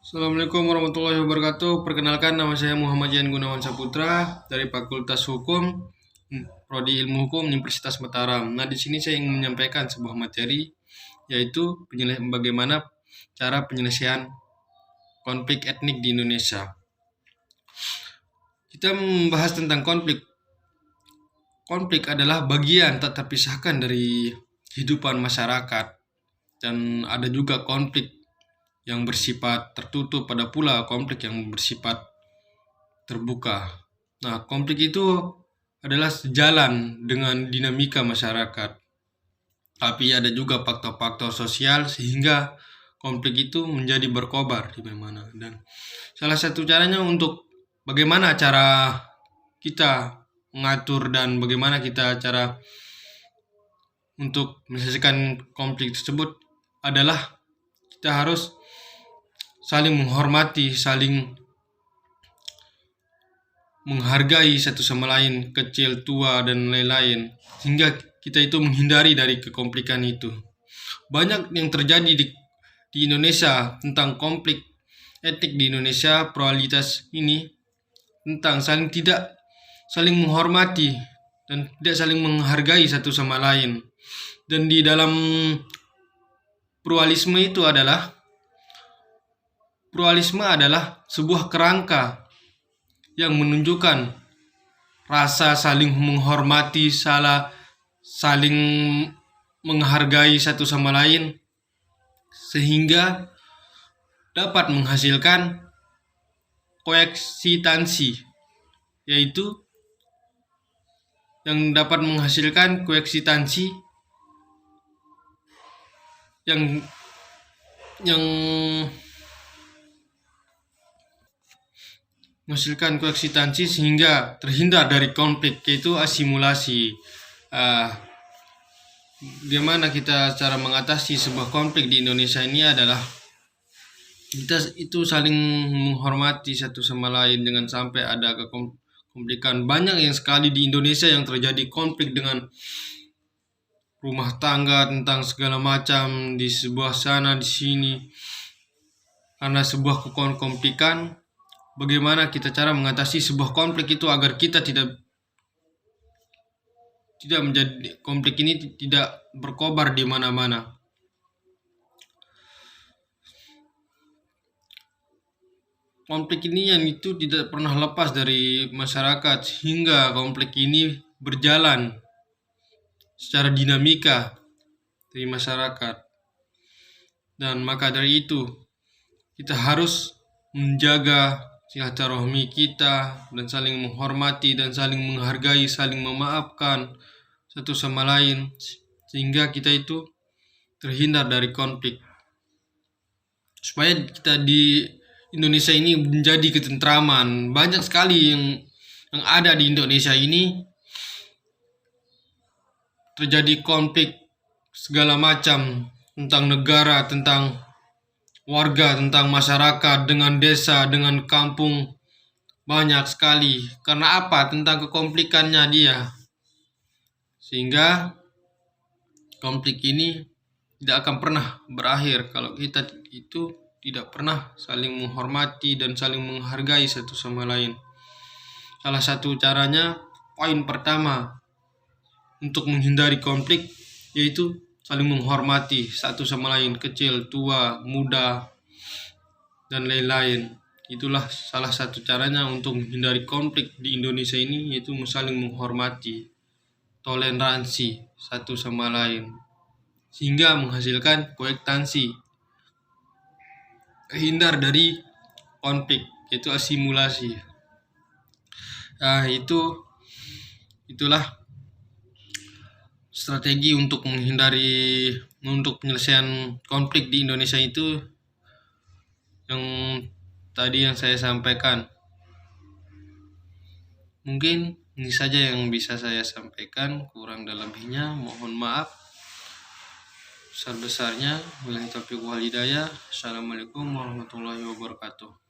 Assalamualaikum warahmatullahi wabarakatuh. Perkenalkan, nama saya Muhammad Jan Gunawan Saputra dari Fakultas Hukum, Prodi Ilmu Hukum Universitas Mataram. Nah, di sini saya ingin menyampaikan sebuah materi, yaitu bagaimana cara penyelesaian konflik etnik di Indonesia. Kita membahas tentang konflik. Konflik adalah bagian tak terpisahkan dari kehidupan masyarakat, dan ada juga konflik yang bersifat tertutup, pada pula konflik yang bersifat terbuka. Nah, konflik itu adalah sejalan dengan dinamika masyarakat. Tapi ada juga faktor-faktor sosial sehingga konflik itu menjadi berkobar di mana-mana. Dan salah satu caranya untuk bagaimana cara kita mengatur dan bagaimana kita cara untuk menyelesaikan konflik tersebut adalah kita harus saling menghormati, saling menghargai satu sama lain, kecil, tua, dan lain-lain, sehingga kita itu menghindari dari kekonflikan itu. Banyak yang terjadi di Indonesia tentang konflik etnik di Indonesia, pluralitas ini tentang tidak saling menghormati dan tidak saling menghargai satu sama lain. Dan di dalam pluralisme adalah sebuah kerangka yang menunjukkan rasa saling menghormati, saling menghargai satu sama lain, sehingga dapat menghasilkan koeksistensi, yaitu yang dapat menghasilkan koeksistensi yang menghasilkan koeksistensi sehingga terhindar dari konflik, yaitu asimilasi. Bagaimana kita cara mengatasi sebuah konflik di Indonesia ini adalah kita itu saling menghormati satu sama lain, dengan sampai ada konflikan. Banyak yang sekali di Indonesia yang terjadi konflik dengan rumah tangga tentang segala macam, di sebuah sana di sini, karena sebuah konflikan. Bagaimana kita cara mengatasi sebuah konflik itu agar kita tidak menjadi konflik ini tidak berkobar di mana-mana. Konflik ini yang itu tidak pernah lepas dari masyarakat, hingga konflik ini berjalan secara dinamika dari masyarakat. Dan maka dari itu kita harus menjaga silaturahmi kita dan saling menghormati dan saling menghargai, saling memaafkan satu sama lain, sehingga kita itu terhindar dari konflik, supaya kita di Indonesia ini menjadi ketentraman. Banyak sekali yang ada di Indonesia ini terjadi konflik segala macam, tentang negara, tentang warga, tentang masyarakat, dengan desa, dengan kampung. Banyak sekali. Karena apa? Tentang kekonflikannya dia. Sehingga konflik ini tidak akan pernah berakhir kalau kita itu tidak pernah saling menghormati dan saling menghargai satu sama lain. Salah satu caranya, poin pertama untuk menghindari konflik, yaitu saling menghormati satu sama lain, kecil, tua, muda, dan lain-lain. Itulah salah satu caranya untuk menghindari konflik di Indonesia ini, yaitu saling menghormati, toleransi satu sama lain, sehingga menghasilkan koeksistensi, terhindar dari konflik, yaitu asimilasi. Nah, itulah strategi untuk penyelesaian konflik di Indonesia itu yang tadi yang saya sampaikan. Mungkin ini saja yang bisa saya sampaikan, kurang dan lebihnya mohon maaf. Besar-besarnya, wabillahi taufiq wal hidayah. Assalamualaikum warahmatullahi wabarakatuh.